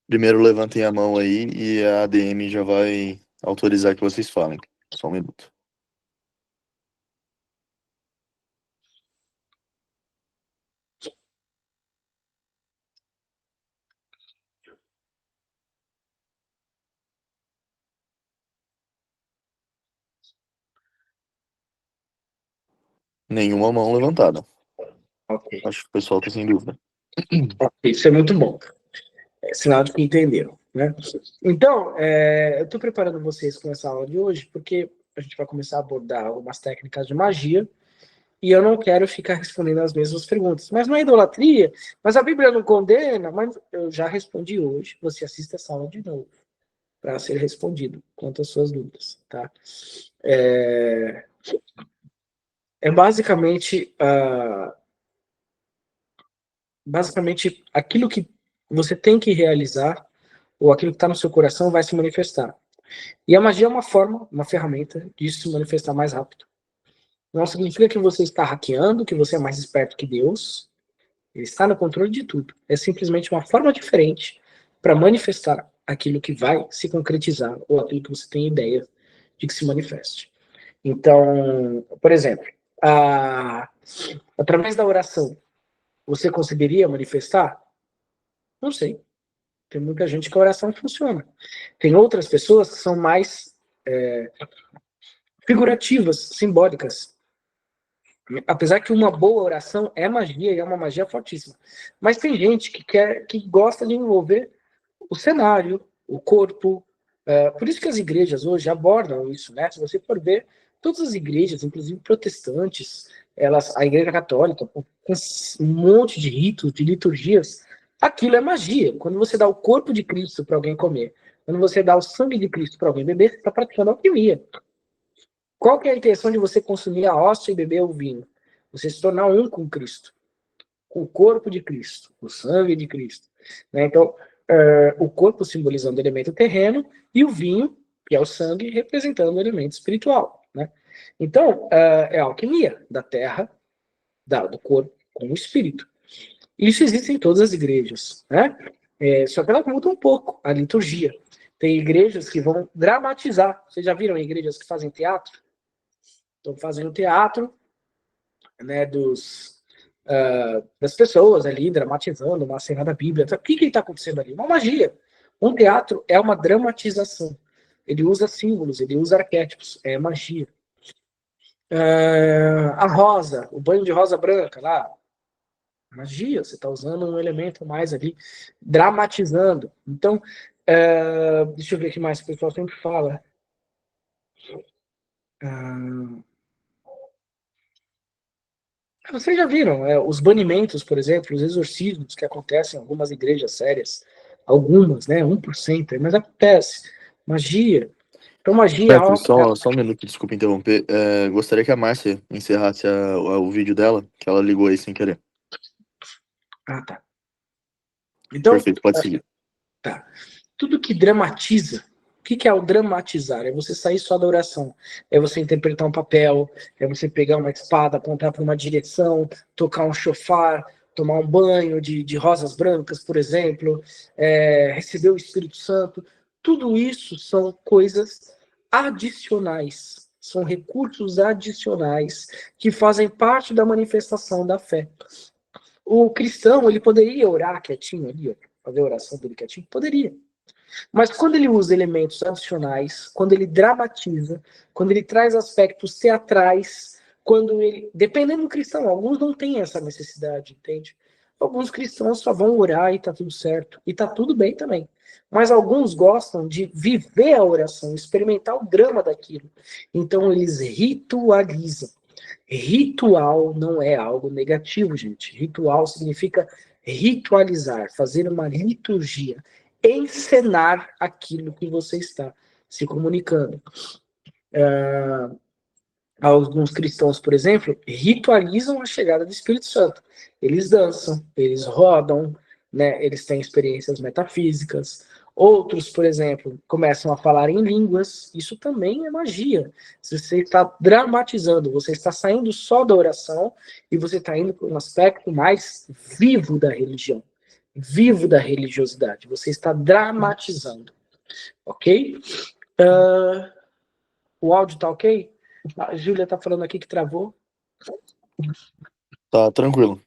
Primeiro levantem a mão aí e a ADM já vai autorizar que vocês falem. Só um minuto. Nenhuma mão levantada. Ok. Acho que o pessoal tá sem dúvida. Isso é muito bom. É sinal de que entenderam, né? Então, eu estou preparando vocês com essa aula de hoje porque a gente vai começar a abordar algumas técnicas de magia e eu não quero ficar respondendo as mesmas perguntas. Mas não é idolatria? Mas a Bíblia não condena? Mas eu já respondi hoje. Você assista essa aula de novo para ser respondido quanto às suas dúvidas, tá? Basicamente basicamente aquilo que você tem que realizar ou aquilo que está no seu coração vai se manifestar. E a magia é uma forma, uma ferramenta de se manifestar mais rápido. Não significa que você está hackeando, que você é mais esperto que Deus. Ele está no controle de tudo. É simplesmente uma forma diferente para manifestar aquilo que vai se concretizar ou aquilo que você tem ideia de que se manifeste. Então, por exemplo, através da oração, você conseguiria manifestar? Não sei. Tem muita gente que a oração funciona. Tem outras pessoas que são mais figurativas, simbólicas. Apesar que uma boa oração é magia e é uma magia fortíssima. Mas tem gente que gosta de envolver o cenário, o corpo. Por isso que as igrejas hoje abordam isso, né? Se você for ver, todas as igrejas, inclusive protestantes, a igreja católica, com um monte de ritos, de liturgias, aquilo é magia. Quando você dá o corpo de Cristo para alguém comer, quando você dá o sangue de Cristo para alguém beber, você está praticando alquimia. Qual que é a intenção de você consumir a hóstia e beber o vinho? Você se tornar um com Cristo, com o corpo de Cristo, o sangue de Cristo. Né? Então, o corpo simbolizando o elemento terreno e o vinho, que é o sangue, representando o elemento espiritual. Né? Então, é a alquimia da terra, do corpo com o espírito. Isso existe em todas as igrejas. Né? Só que ela muda um pouco a liturgia. Tem igrejas que vão dramatizar. Vocês já viram igrejas que fazem teatro? Estão fazendo teatro, né, das pessoas ali dramatizando uma cena da Bíblia. O que está acontecendo ali? Uma magia. Um teatro é uma dramatização. Ele usa símbolos, ele usa arquétipos. É magia. A rosa, o banho de rosa branca lá. Magia, você está usando um elemento mais ali, dramatizando. Então, deixa eu ver o que mais o pessoal sempre fala. Vocês já viram os banimentos, por exemplo, os exorcismos que acontecem em algumas igrejas sérias, algumas, né, 1%, mas acontece. Magia. Então, magia é Mestre, algo... só um minuto, desculpa interromper. Gostaria que a Márcia encerrasse o vídeo dela, que ela ligou aí sem querer. Ah, tá. Então, Perfeito, pode seguir. tá. Tudo que dramatiza, o que é o dramatizar? É você sair só da oração, é você interpretar um papel, é você pegar uma espada, apontar para uma direção, tocar um chofar, tomar um banho de rosas brancas, por exemplo, receber o Espírito Santo. Tudo isso são coisas adicionais, são recursos adicionais que fazem parte da manifestação da fé. O cristão, ele poderia orar quietinho ali, fazer a oração dele quietinho? Poderia. Mas quando ele usa elementos adicionais, quando ele dramatiza, quando ele traz aspectos teatrais, quando ele. Dependendo do cristão, alguns não têm essa necessidade, entende? Alguns cristãos só vão orar e tá tudo certo. E tá tudo bem também. Mas alguns gostam de viver a oração, experimentar o drama daquilo. Então eles ritualizam. Ritual não é algo negativo, gente. Ritual significa ritualizar, fazer uma liturgia, encenar aquilo que você está se comunicando. Alguns cristãos, por exemplo, ritualizam a chegada do Espírito Santo. Eles dançam, eles rodam, né? Eles têm experiências metafísicas. Outros, por exemplo, começam a falar em línguas. Isso também é magia. Você está dramatizando, você está saindo só da oração e você está indo para um aspecto mais vivo da religião, vivo da religiosidade. Você está dramatizando, ok? O áudio está ok? A Júlia está falando aqui que travou. Tá tranquilo.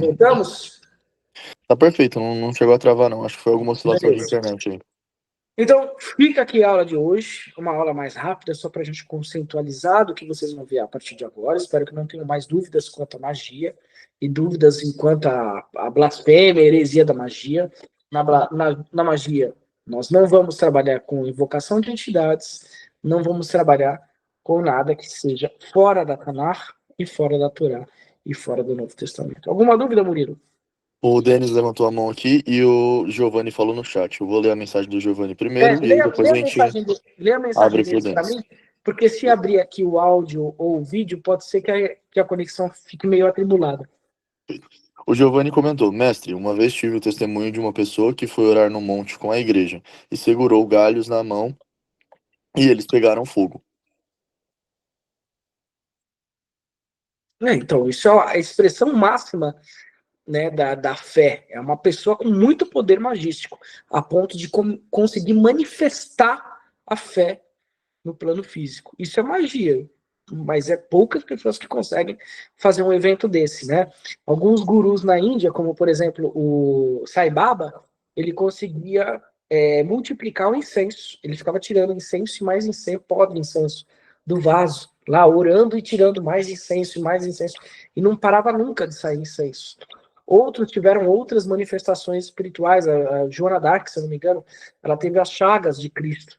Voltamos? Tá perfeito, não chegou a travar, não. Acho que foi alguma oscilação de Beleza. internet aí. Então, fica aqui a aula de hoje, uma aula mais rápida, só para a gente conceitualizar do que vocês vão ver a partir de agora. Espero que não tenham mais dúvidas quanto à magia e dúvidas enquanto à blasfêmia, heresia da magia. Na magia, nós não vamos trabalhar com invocação de entidades, não vamos trabalhar com nada que seja fora da Tanakh e fora da Torá e fora do Novo Testamento. Alguma dúvida, Murilo? O Denis levantou a mão aqui e o Giovanni falou no chat. Eu vou ler a mensagem do Giovanni primeiro e aí depois a gente Lê a mensagem abre pro deles para Denis. mim, porque se abrir aqui o áudio ou o vídeo, pode ser que a conexão fique meio atribulada. O Giovanni comentou: Mestre, uma vez tive o testemunho de uma pessoa que foi orar no monte com a igreja e segurou galhos na mão e eles pegaram fogo. Então, isso é a expressão máxima, né, da fé. É uma pessoa com muito poder magístico, a ponto de conseguir manifestar a fé no plano físico. Isso é magia, mas é poucas pessoas que conseguem fazer um evento desse, né? Alguns gurus na Índia, como por exemplo o Sai Baba, ele conseguia multiplicar o incenso. Ele ficava tirando incenso e mais incenso, pó de incenso do vaso, lá orando e tirando mais incenso e mais incenso, e não parava nunca de sair incenso. Outros tiveram outras manifestações espirituais. A Joana d'Arc, se eu não me engano, ela teve as chagas de Cristo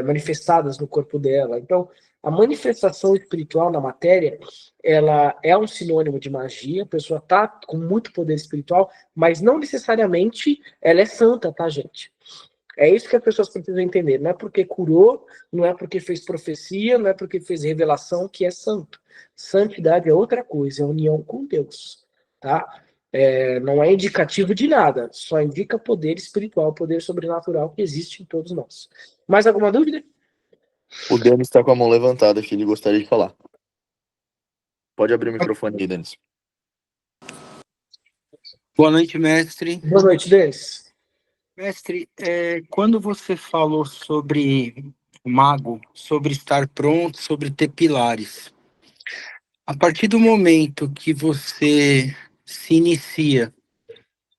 manifestadas no corpo dela. Então, a manifestação espiritual na matéria, ela é um sinônimo de magia. A pessoa está com muito poder espiritual, mas não necessariamente ela é santa, tá, gente? É isso que as pessoas precisam entender. Não é porque curou, não é porque fez profecia, não é porque fez revelação que é santo. Santidade é outra coisa, é união com Deus, tá? Não é indicativo de nada, só indica poder espiritual, poder sobrenatural que existe em todos nós. Mais alguma dúvida? O Denis está com a mão levantada aqui, ele gostaria de falar. Pode abrir o microfone aí, Denis. Boa noite, mestre. Boa noite, Denis. Mestre, quando você falou sobre o mago, sobre estar pronto, sobre ter pilares, a partir do momento que você se inicia,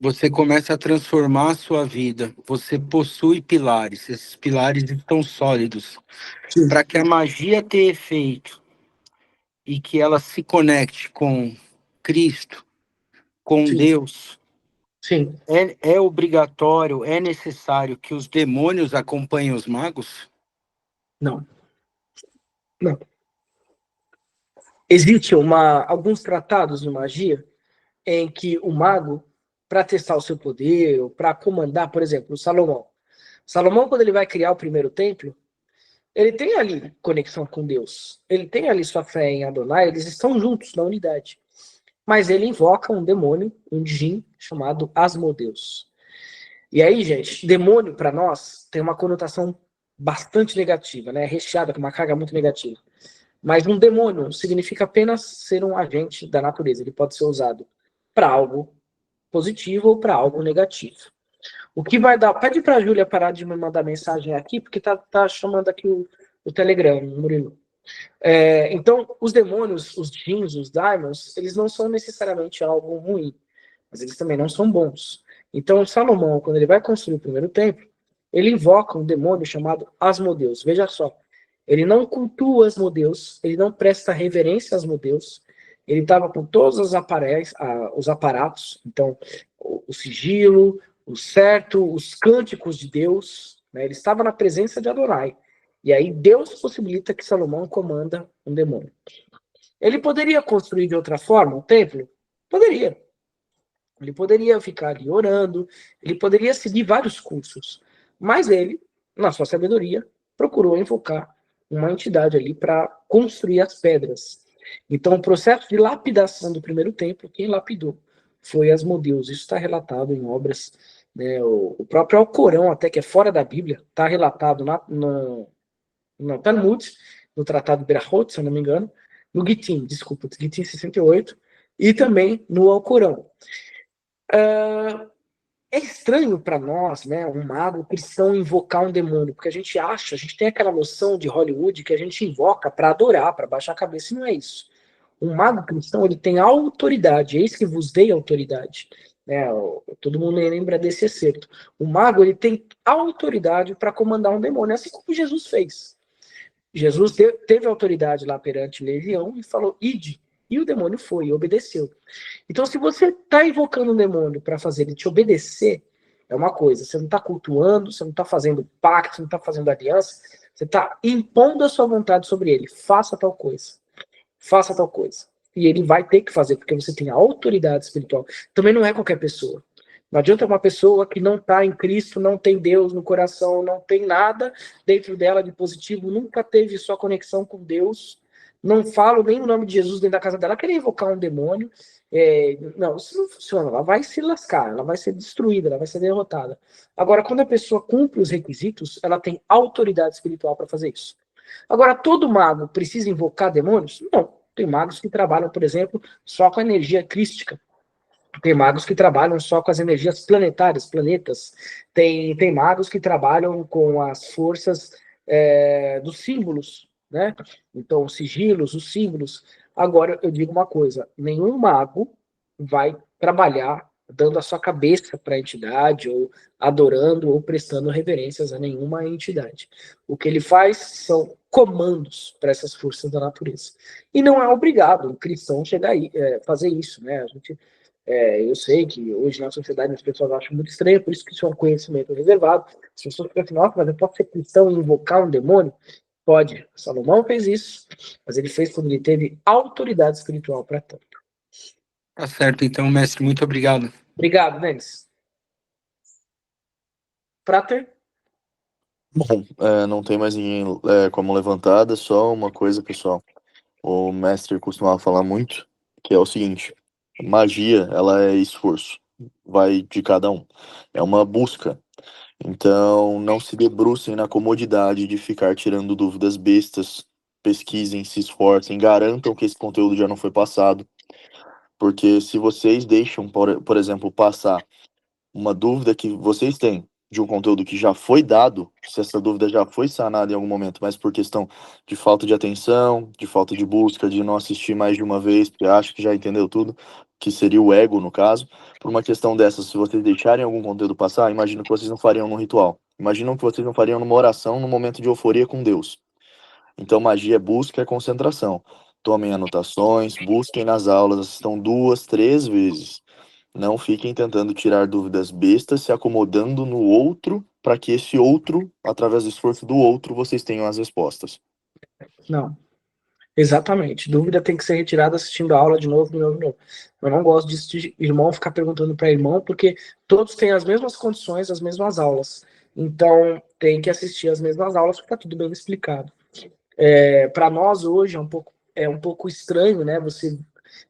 você começa a transformar a sua vida, você possui pilares, esses pilares estão sólidos. Para que a magia tenha efeito e que ela se conecte com Cristo, com Sim. Deus, Sim. é obrigatório, é necessário que os demônios acompanhem os magos? Não. Não. Existem alguns tratados de magia em que o mago, para testar o seu poder, para comandar, por exemplo, o Salomão. Salomão, quando ele vai criar o primeiro templo, ele tem ali conexão com Deus. Ele tem ali sua fé em Adonai, eles estão juntos na unidade. mas ele invoca um demônio, um djinn, chamado Asmodeus. E aí, gente, demônio para nós tem uma conotação bastante negativa, né? Recheada com uma carga muito negativa. Mas um demônio significa apenas ser um agente da natureza. Ele pode ser usado para algo positivo ou para algo negativo. O que vai dar... Pede para a Júlia parar de me mandar mensagem aqui, porque tá chamando aqui o Telegram, Murilo. Então, os demônios, os djinns, os daimons, eles não são necessariamente algo ruim, mas eles também não são bons. Então, Salomão, quando ele vai construir o primeiro templo, ele invoca um demônio chamado Asmodeus. Veja só, ele não cultua Asmodeus, ele não presta reverência a Asmodeus, ele estava com todos os aparatos, então, o sigilo, o certo, os cânticos de Deus, né? Ele estava na presença de Adonai. E aí Deus possibilita que Salomão comanda um demônio. Ele poderia construir de outra forma um templo? Poderia. Ele poderia ficar ali orando, ele poderia seguir vários cursos. Mas ele, na sua sabedoria, procurou invocar uma entidade ali para construir as pedras. Então, o processo de lapidação do primeiro templo, quem lapidou foi Asmodeus. Isso está relatado em obras, né, o próprio Alcorão, até que é fora da Bíblia, está relatado no Talmud, no Tratado de Berachot, se eu não me engano, no Gitin 68, e também no Alcorão. É estranho para nós, né, um mago cristão invocar um demônio, porque a gente tem aquela noção de Hollywood que a gente invoca para adorar, para baixar a cabeça, e não é isso. Um mago cristão, ele tem autoridade, eis que vos dei autoridade. Né, todo mundo lembra desse excerto. O mago, ele tem autoridade para comandar um demônio, assim como Jesus fez. Jesus teve autoridade lá perante Legião e falou, ide. E o demônio foi e obedeceu. Então, se você está invocando um demônio para fazer ele te obedecer, é uma coisa. Você não está cultuando, você não está fazendo pacto, você não está fazendo aliança, você está impondo a sua vontade sobre ele. Faça tal coisa. Faça tal coisa. E ele vai ter que fazer, porque você tem a autoridade espiritual. Também não é qualquer pessoa. Não adianta uma pessoa que não está em Cristo, não tem Deus no coração, não tem nada dentro dela de positivo, nunca teve sua conexão com Deus, não fala nem o nome de Jesus dentro da casa dela, querer invocar um demônio. Não, isso não funciona. Ela vai se lascar, ela vai ser destruída, ela vai ser derrotada. Agora, quando a pessoa cumpre os requisitos, ela tem autoridade espiritual para fazer isso. Agora, todo mago precisa invocar demônios? Não. Tem magos que trabalham, por exemplo, só com a energia crística. Tem magos que trabalham só com as energias planetárias, planetas. Tem magos que trabalham com as forças dos símbolos, né? Então, os sigilos, os símbolos. Agora, eu digo uma coisa: nenhum mago vai trabalhar dando a sua cabeça para a entidade, ou adorando, ou prestando reverências a nenhuma entidade. O que ele faz são comandos para essas forças da natureza. E não é obrigado um cristão chegar aí, fazer isso, né? Eu sei que hoje na sociedade as pessoas acham muito estranho, por isso que isso é um conhecimento reservado. As pessoas ficam assim, nossa, mas eu posso ser cristão e invocar um demônio? Pode. Salomão fez isso, mas ele fez quando ele teve autoridade espiritual para tanto. Tá certo, então, mestre, muito obrigado. Obrigado, Denis. Prater? Bom, não tem mais ninguém como levantada, só uma coisa, pessoal. O mestre costumava falar muito, que é o seguinte: magia, ela é esforço, vai de cada um. É uma busca. Então, não se debrucem na comodidade de ficar tirando dúvidas bestas. Pesquisem, se esforcem, garantam que esse conteúdo já não foi passado. Porque se vocês deixam, por exemplo, passar uma dúvida que vocês têm de um conteúdo que já foi dado, se essa dúvida já foi sanada em algum momento, mas por questão de falta de atenção, de falta de busca, de não assistir mais de uma vez, porque acha que já entendeu tudo, que seria o ego, no caso, por uma questão dessas, se vocês deixarem algum conteúdo passar, imagino que vocês não fariam num ritual. Imaginam que vocês não fariam numa oração, num momento de euforia com Deus. Então, magia é busca, é concentração. Tomem anotações, busquem nas aulas, assistam 2, 3 vezes. Não fiquem tentando tirar dúvidas bestas, se acomodando no outro, para que esse outro, através do esforço do outro, vocês tenham as respostas. Não. Exatamente. Dúvida tem que ser retirada assistindo a aula de novo, de novo, de novo. Eu não gosto disso de irmão ficar perguntando para irmão, porque todos têm as mesmas condições, as mesmas aulas. Então, tem que assistir as mesmas aulas, porque está tudo bem explicado. Para nós, hoje, é um pouco estranho, né? Você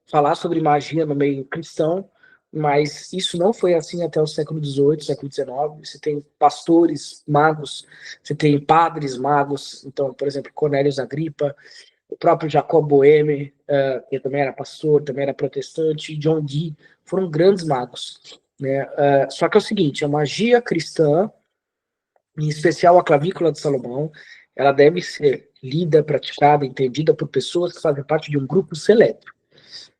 falar sobre magia no meio cristão, mas isso não foi assim até o século XVIII, século XIX. Você tem pastores magos, você tem padres magos, então, por exemplo, Cornelius Agrippa, o próprio Jacob Boehme, que também era pastor, também era protestante, John Dee, foram grandes magos, né? Só que é o seguinte, a magia cristã, em especial a clavícula de Salomão, ela deve ser lida, praticada, entendida por pessoas que fazem parte de um grupo seleto,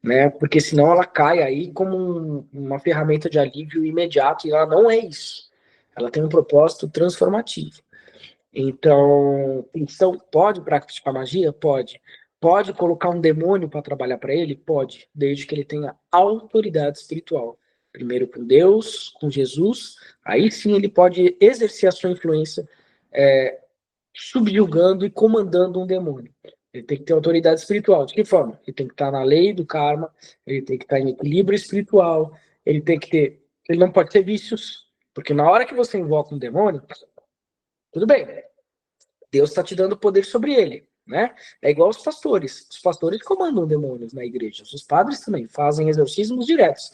né? Porque senão ela cai aí como uma ferramenta de alívio imediato, e ela não é isso. Ela tem um propósito transformativo. Então, pode praticar magia? Pode. Pode colocar um demônio para trabalhar para ele? Pode, desde que ele tenha autoridade espiritual. Primeiro com Deus, com Jesus, aí sim ele pode exercer a sua influência, subjugando e comandando um demônio. Ele tem que ter autoridade espiritual. De que forma? Ele tem que estar na lei do karma, ele tem que estar em equilíbrio espiritual, ele tem que ter. Ele não pode ter vícios, porque na hora que você invoca um demônio, tudo bem, Deus está te dando poder sobre ele, né? É igual os pastores. Os pastores comandam demônios na igreja. Os padres também fazem exorcismos diretos.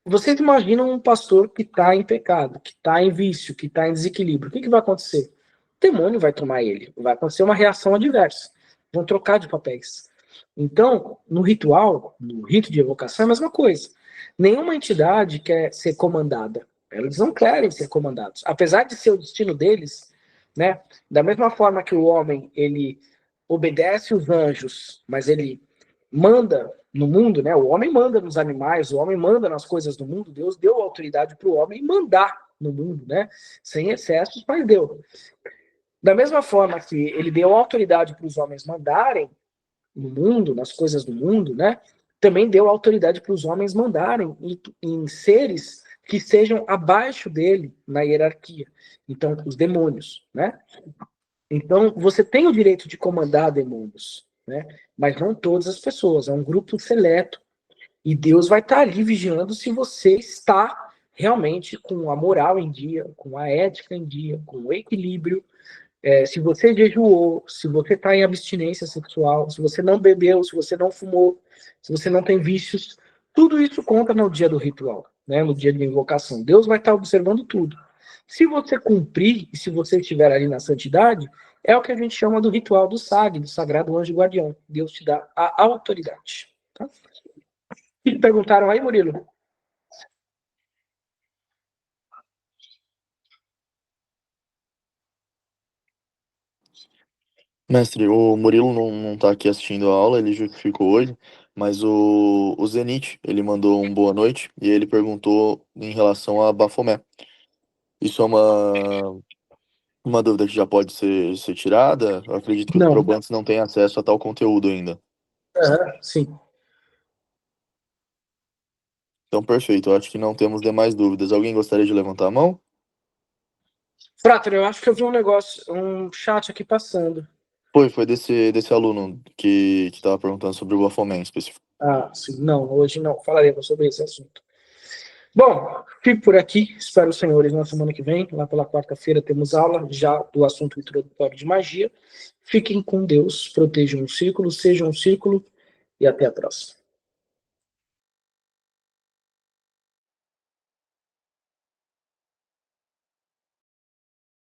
Vocês imaginam um pastor que está em pecado, que está em vício, que está em desequilíbrio. O que vai acontecer? O demônio vai tomar ele. Vai acontecer uma reação adversa. Vão trocar de papéis. Então, no ritual, no rito de evocação, é a mesma coisa. Nenhuma entidade quer ser comandada. Eles não querem ser comandados. Apesar de ser o destino deles, né? Da mesma forma que o homem, ele obedece os anjos, mas ele manda no mundo, né? O homem manda nos animais, o homem manda nas coisas do mundo. Deus deu autoridade para o homem mandar no mundo, né? Sem excessos, mas deu. Da mesma forma que ele deu autoridade para os homens mandarem no mundo, nas coisas do mundo, né? Também deu autoridade para os homens mandarem em seres que sejam abaixo dele na hierarquia. Então, os demônios, né? Então, você tem o direito de comandar demônios, né? Mas não todas as pessoas, é um grupo seleto. E Deus vai estar ali vigiando se você está realmente com a moral em dia, com a ética em dia, com o equilíbrio. Se você jejuou, se você está em abstinência sexual, se você não bebeu, se você não fumou, se você não tem vícios, tudo isso conta no dia do ritual, né? No dia de invocação. Deus vai estar observando tudo. Se você cumprir e se você estiver ali na santidade, é o que a gente chama do ritual do SAG, do Sagrado Anjo Guardião. Deus te dá a autoridade. Tá? O que perguntaram aí, Murilo? Mestre, o Murilo não tá aqui assistindo a aula, ele justificou hoje, mas o Zenit, ele mandou um boa noite e ele perguntou em relação a Bafomé. Isso é uma dúvida que já pode ser tirada? Eu acredito que os Não. probantes não têm acesso a tal conteúdo ainda. Sim. Então, perfeito. Eu acho que não temos demais dúvidas. Alguém gostaria de levantar a mão? Frater, eu acho que eu vi um chat aqui passando. Foi desse aluno que estava perguntando sobre o Bafomé em específico. Sim. Não, hoje não. Falaremos sobre esse assunto. Bom, fico por aqui. Espero os senhores na semana que vem. Lá pela quarta-feira temos aula já do assunto introdutório de magia. Fiquem com Deus, protejam o círculo, sejam um círculo e até a próxima.